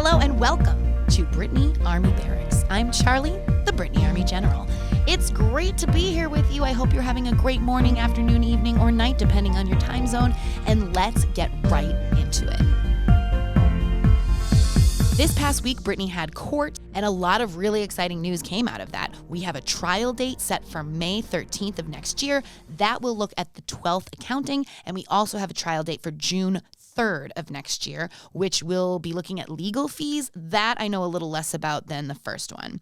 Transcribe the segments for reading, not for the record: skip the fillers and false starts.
Hello and welcome to Britney Army Barracks. I'm Charlie, the Britney Army General. It's great to be here with you. I hope you're having a great morning, afternoon, evening, or night, depending on your time zone. And let's get right into it. This past week, Britney had court, and a lot of really exciting news came out of that. We have a trial date set for May 13th of next year. That will look at the 12th accounting, and we also have a trial date for June 3rd of next year, which will be looking at legal fees. That I know a little less about than the first one.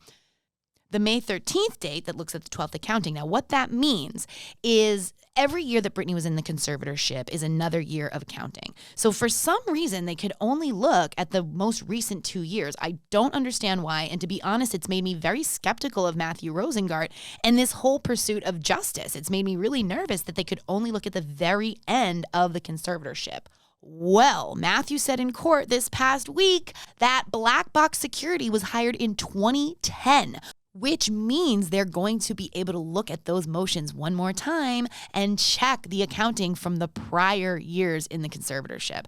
The May 13th date that looks at the 12th accounting. Now, what that means is every year that Britney was in the conservatorship is another year of accounting. So for some reason, they could only look at the most recent 2 years. I don't understand why. And to be honest, it's made me very skeptical of Matthew Rosengart and this whole pursuit of justice. It's made me really nervous that they could only look at the very end of the conservatorship. Well, Matthew said in court this past week that black box security was hired in 2010. Which means they're going to be able to look at those motions one more time and check the accounting from the prior years in the conservatorship.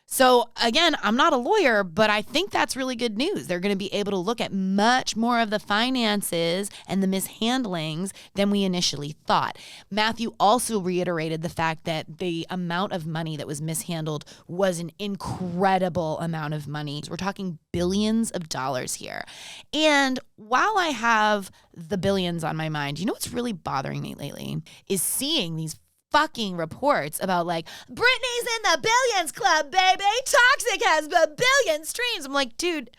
So again, I'm not a lawyer, but I think that's really good news. They're going to be able to look at much more of the finances and the mishandlings than we initially thought. Matthew also reiterated the fact that the amount of money that was mishandled was an incredible amount of money. We're talking billions of dollars here. And while I have the billions on my mind, you know what's really bothering me lately is seeing these fucking reports about like, Britney's in the billions club, baby. Toxic has a billion streams. I'm like, dude,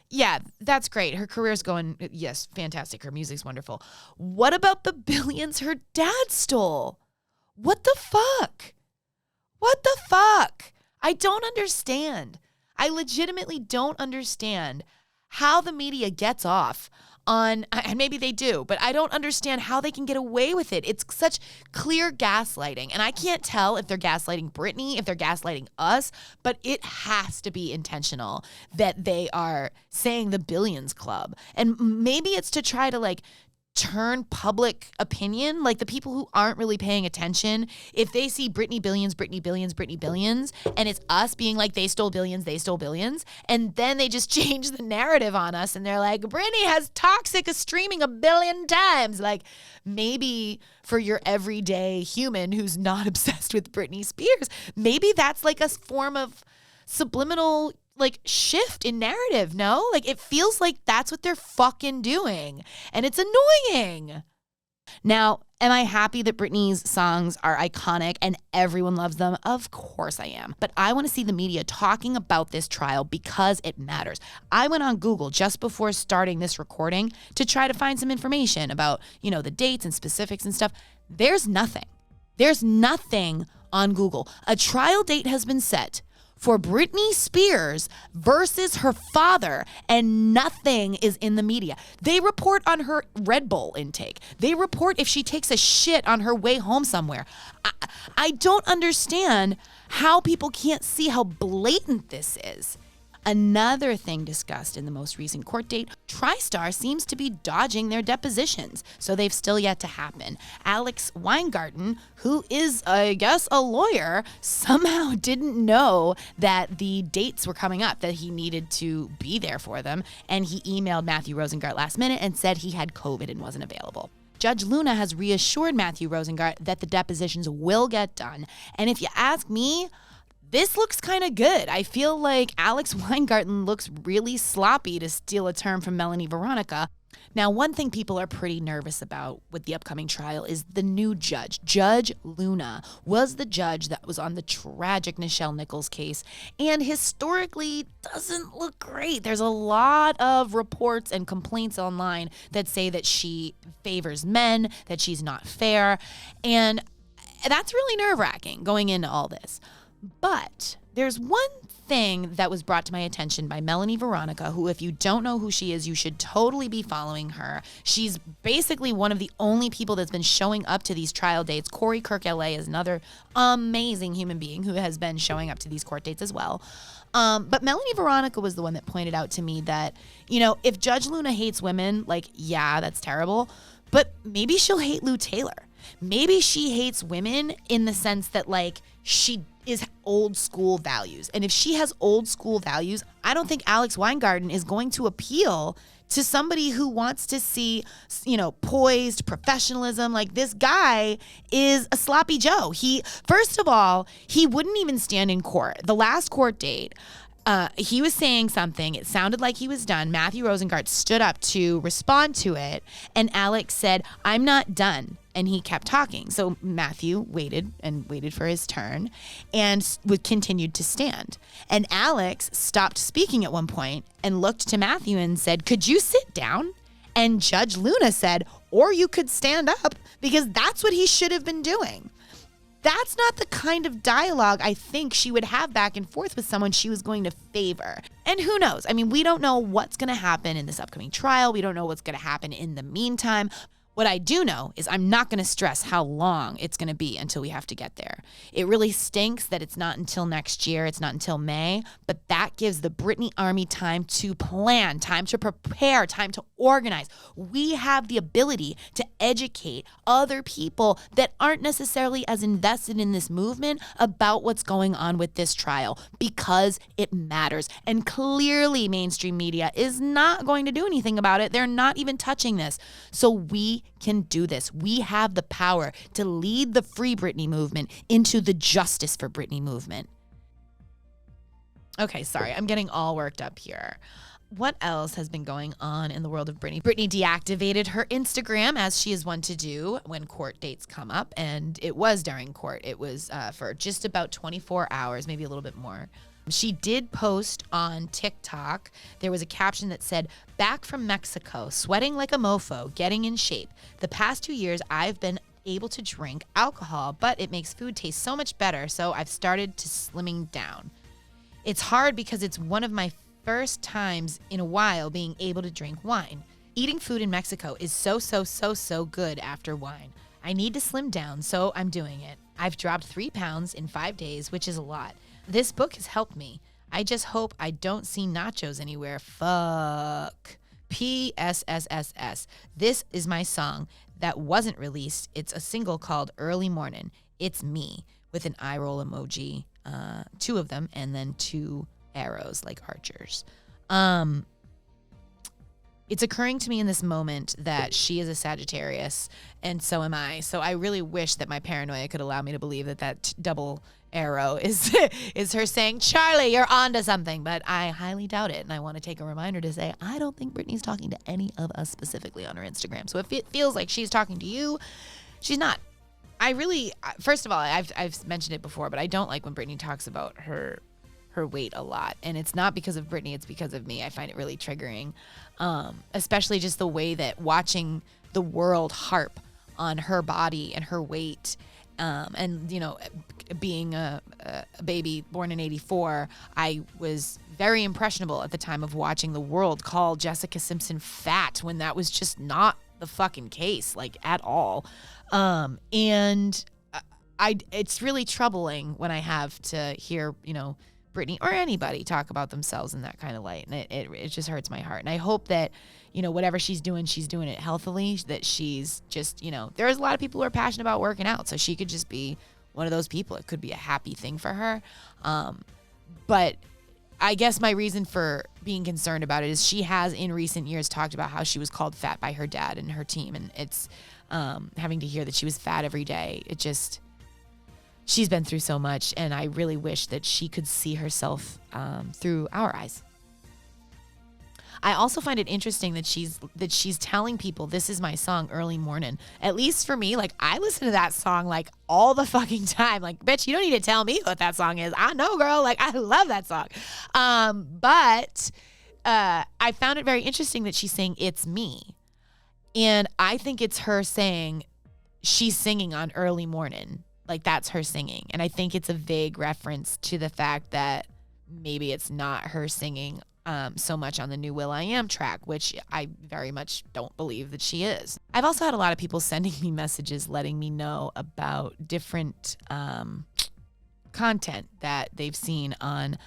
yeah, that's great. Her career's going, yes, fantastic. Her music's wonderful. What about the billions her dad stole? What the fuck? What the fuck? I don't understand. I legitimately don't understand how the media gets off on, and maybe they do, but I don't understand how they can get away with it. It's such clear gaslighting. And I can't tell if they're gaslighting Britney, if they're gaslighting us, but it has to be intentional that they are saying the billions club. And maybe it's to try to like turn public opinion, like the people who aren't really paying attention, if they see Britney billions, Britney billions, Britney billions, and it's us being like, they stole billions, and then they just change the narrative on us, and they're like, Britney has toxic streaming 1 billion times. Like, maybe for your everyday human who's not obsessed with Britney Spears, maybe that's like a form of subliminal like shift in narrative, no? Like it feels like that's what they're fucking doing. And it's annoying. Now, am I happy that Britney's songs are iconic and everyone loves them? Of course I am. But I want to see the media talking about this trial because it matters. I went on Google just before starting this recording to try to find some information about, you know, the dates and specifics and stuff. There's nothing. There's nothing on Google. A trial date has been set for Britney Spears versus her father, and nothing is in the media. They report on her Red Bull intake. They report if she takes a shit on her way home somewhere. I don't understand how people can't see how blatant this is. Another thing discussed in the most recent court date, TriStar seems to be dodging their depositions, so they've still yet to happen. Alex Weingarten, who is, I guess, a lawyer, somehow didn't know that the dates were coming up, that he needed to be there for them, and he emailed Matthew Rosengart last minute and said he had COVID and wasn't available. Judge Luna has reassured Matthew Rosengart that the depositions will get done, and if you ask me, this looks kind of good. I feel like Alex Weingarten looks really sloppy, to steal a term from Melanie Veronica. Now, one thing people are pretty nervous about with the upcoming trial is the new judge. Judge Luna was the judge that was on the tragic Nichelle Nichols case, and historically doesn't look great. There's a lot of reports and complaints online that say that she favors men, that she's not fair, and that's really nerve-wracking going into all this. But there's one thing that was brought to my attention by Melanie Veronica, who, if you don't know who she is, you should totally be following her. She's basically one of the only people that's been showing up to these trial dates. Corey Kirk LA is another amazing human being who has been showing up to these court dates as well. But Melanie Veronica was the one that pointed out to me that, you know, if Judge Luna hates women, like, yeah, that's terrible, but maybe she'll hate Lou Taylor. Maybe she hates women in the sense that, like, she is old school values. And if she has old school values, I don't think Alex Weingarten is going to appeal to somebody who wants to see, poised professionalism. Like, this guy is a sloppy Joe. First of all, he wouldn't even stand in court. The last court date, he was saying something. It sounded like he was done. Matthew Rosengart stood up to respond to it, and Alex said, "I'm not done." And he kept talking. So Matthew waited for his turn and continued to stand. And Alex stopped speaking at one point and looked to Matthew and said, "Could you sit down?" And Judge Luna said, "Or you could stand up," because that's what he should have been doing. That's not the kind of dialogue I think she would have back and forth with someone she was going to favor. And who knows? I mean, we don't know what's going to happen in this upcoming trial. We don't know what's going to happen in the meantime. What I do know is I'm not going to stress how long it's going to be until we have to get there. It really stinks that it's not until next year. It's not until May, but that gives the Britney Army time to plan, time to prepare, time to organize. We have the ability to educate other people that aren't necessarily as invested in this movement about what's going on with this trial, because it matters. And clearly mainstream media is not going to do anything about it. They're not even touching this. So we can do this. We have the power to lead the Free Britney movement into the Justice for Britney movement. Okay, sorry, I'm getting all worked up here. What else has been going on in the world of Britney? Britney deactivated her Instagram, as she is wont to do when court dates come up, and it was during court. It was for just about 24 hours, maybe a little bit more. She did post on TikTok. There was a caption that said, "Back from Mexico, sweating like a mofo, getting in shape. The past 2 years, I've been able to drink alcohol, but it makes food taste so much better, so I've started to slimming down. It's hard because it's one of my first times in a while being able to drink wine. Eating food in Mexico is so good after wine. I need to slim down, so I'm doing it. I've dropped 3 pounds in 5 days, which is a lot. This book has helped me. I just hope I don't see nachos anywhere. Fuck. PSSSS. This is my song that wasn't released. It's a single called Early Morning. It's me," with an eye roll emoji, 2 of them, and then 2 arrows like archers. It's occurring to me in this moment that she is a Sagittarius, and so am I. So I really wish that my paranoia could allow me to believe that double arrow is her saying, "Charlie, you're onto something," but I highly doubt it. And I want to take a reminder to say, I don't think Britney's talking to any of us specifically on her Instagram. So if it feels like she's talking to you, she's not. First of all, I've mentioned it before, but I don't like when Britney talks about her weight a lot. And it's not because of Britney, it's because of me. I find it really triggering, especially just the way that watching the world harp on her body and her weight. And, being a baby born in 1984, I was very impressionable at the time of watching the world call Jessica Simpson fat when that was just not the fucking case, like, at all. And it's really troubling when I have to hear, Britney or anybody talk about themselves in that kind of light. And it just hurts my heart. And I hope that, whatever she's doing it healthily, that she's just, there's a lot of people who are passionate about working out. So she could just be one of those people. It could be a happy thing for her. But I guess my reason for being concerned about it is she has in recent years talked about how she was called fat by her dad and her team. And it's having to hear that she was fat every day. She's been through so much, and I really wish that she could see herself through our eyes. I also find it interesting that she's telling people, "This is my song, Early Morning." At least for me, like, I listen to that song like all the fucking time. Like, bitch, you don't need to tell me what that song is. I know, girl. Like, I love that song. But I found it very interesting that she's saying "it's me," and I think it's her saying she's singing on Early Morning. Like, that's her singing. And I think it's a vague reference to the fact that maybe it's not her singing so much on the new will.i.am track, which I very much don't believe that she is. I've also had a lot of people sending me messages letting me know about different content that they've seen on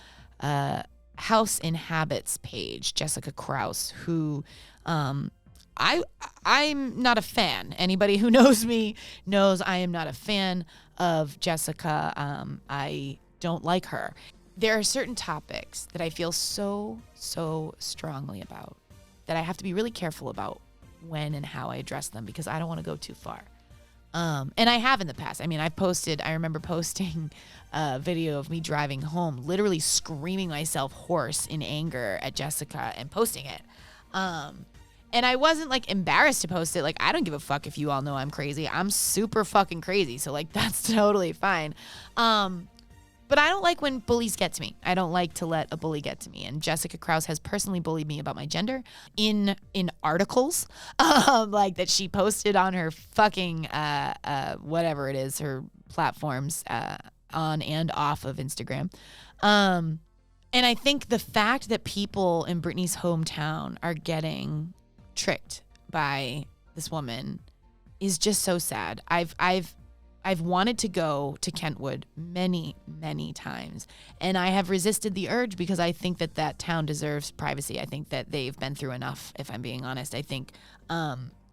House in Habits page, Jessica Krause, who I'm not a fan. Anybody who knows me knows I am not a fan of Jessica. I don't like her. There are certain topics that I feel so strongly about that I have to be really careful about when and how I address them, because I don't want to go too far. And I have in the past. I mean, I remember posting a video of me driving home, literally screaming myself hoarse in anger at Jessica and posting it. And I wasn't like embarrassed to post it. Like, I don't give a fuck if you all know I'm crazy. I'm super fucking crazy. So like, that's totally fine. But I don't like when bullies get to me. I don't like to let a bully get to me. And Jessica Krause has personally bullied me about my gender in articles, like that she posted on her fucking whatever it is, her platforms on and off of Instagram. And I think the fact that people in Britney's hometown are getting tricked by this woman is just so sad. I've wanted to go to Kentwood many times, and I have resisted the urge because I think that town deserves privacy. I think that they've been through enough, if I'm being honest. I think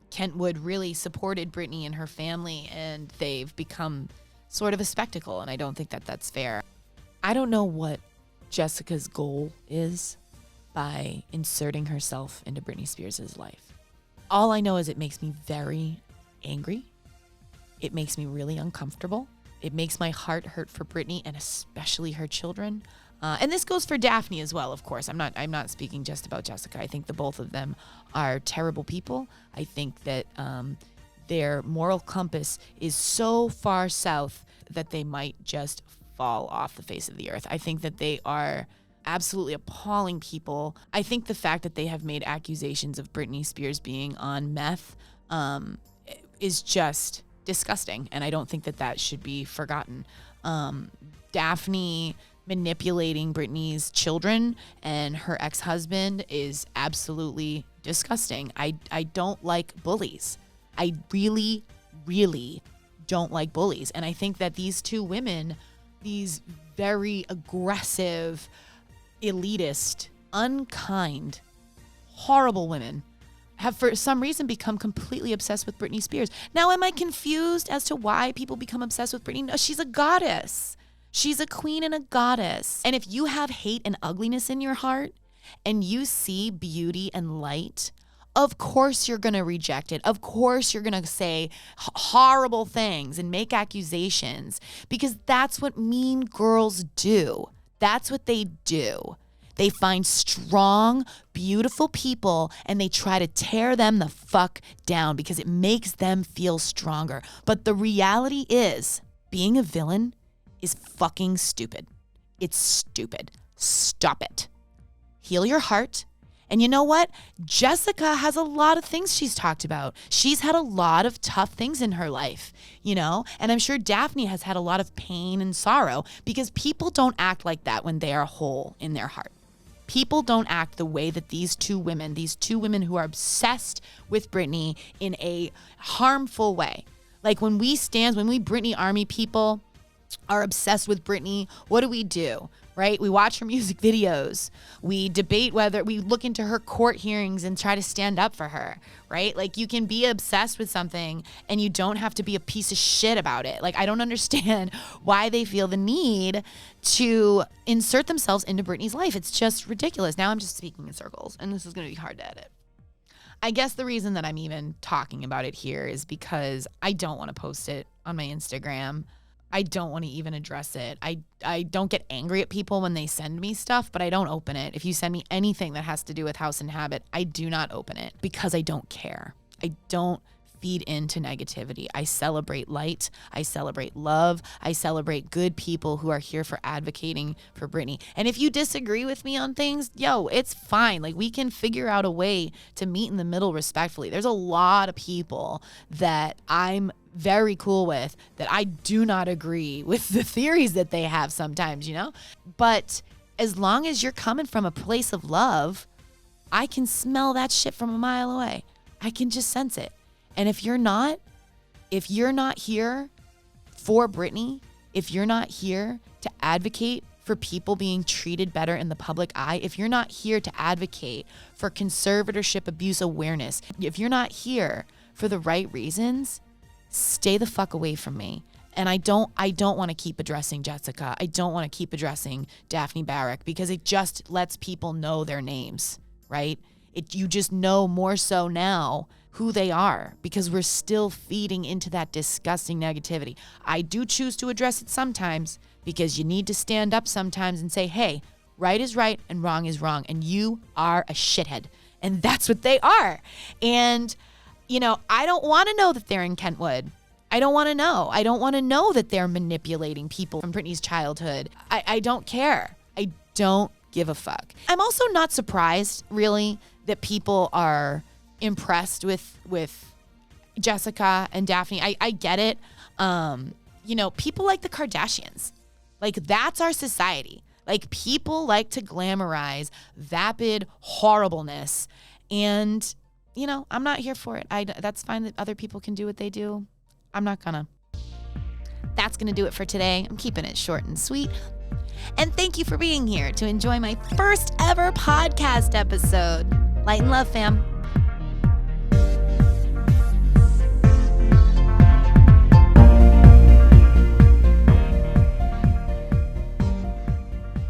Kentwood really supported Britney and her family, and they've become sort of a spectacle, and I don't think that that's fair. I don't know what Jessica's goal is by inserting herself into Britney Spears' life. All I know is it makes me very angry. It makes me really uncomfortable. It makes my heart hurt for Britney and especially her children. And this goes for Daphne as well, of course. I'm not speaking just about Jessica. I think the both of them are terrible people. I think that their moral compass is so far south that they might just fall off the face of the earth. I think that they are absolutely appalling people. I think the fact that they have made accusations of Britney Spears being on meth is just disgusting, and I don't think that should be forgotten. Daphne manipulating Britney's children and her ex-husband is absolutely disgusting. I don't like bullies. I really don't like bullies, and I think that these two women, these very aggressive, elitist, unkind, horrible women, have for some reason become completely obsessed with Britney Spears. Now, am I confused as to why people become obsessed with Britney? No, she's a goddess. She's a queen and a goddess. And if you have hate and ugliness in your heart and you see beauty and light, of course you're going to reject it. Of course you're going to say horrible things and make accusations, because that's what mean girls do. That's what they do. They find strong, beautiful people and they try to tear them the fuck down because it makes them feel stronger. But the reality is, being a villain is fucking stupid. It's stupid. Stop it. Heal your heart. And you know what? Jessica has a lot of things she's talked about. She's had a lot of tough things in her life, you know? And I'm sure Daphne has had a lot of pain and sorrow, because people don't act like that when they are whole in their heart. People don't act the way that these two women who are obsessed with Britney in a harmful way. Like when we Britney Army people are obsessed with Britney, what do? Right? We watch her music videos. We debate whether we look into her court hearings and try to stand up for her, right? Like, you can be obsessed with something and you don't have to be a piece of shit about it. Like, I don't understand why they feel the need to insert themselves into Britney's life. It's just ridiculous. Now I'm just speaking in circles, and this is going to be hard to edit. I guess the reason that I'm even talking about it here is because I don't want to post it on my Instagram. I don't want to even address it. I don't get angry at people when they send me stuff, but I don't open it. If you send me anything that has to do with House and Habit, I do not open it because I don't care. I don't feed into negativity. I celebrate light. I celebrate love. I celebrate good people who are here for advocating for Britney. And if you disagree with me on things, it's fine. Like, we can figure out a way to meet in the middle respectfully. There's a lot of people that I'm very cool with that I do not agree with the theories that they have sometimes, you know? But as long as you're coming from a place of love, I can smell that shit from a mile away. I can just sense it. And if you're not here for Britney, if you're not here to advocate for people being treated better in the public eye, if you're not here to advocate for conservatorship abuse awareness, if you're not here for the right reasons, stay the fuck away from me And I don't want to keep addressing Jessica. I don't want to keep addressing Daphne Barrack because it just lets people know their names, right? You just know more so now who they are because we're still feeding into that disgusting negativity. I do choose to address it sometimes because you need to stand up sometimes and say, hey, right is right and wrong is wrong. And you are a shithead. And that's what they are. And, I don't want to know that they're in Kentwood. I don't want to know. I don't want to know that they're manipulating people from Britney's childhood. I don't care. I don't give a fuck. I'm also not surprised, really, that people are impressed with Jessica and Daphne. I get it. People like the Kardashians. Like, that's our society. Like, people like to glamorize vapid horribleness. And, I'm not here for it. That's fine that other people can do what they do. I'm not gonna. That's gonna do it for today. I'm keeping it short and sweet. And thank you for being here to enjoy my first ever podcast episode. Light and love, fam.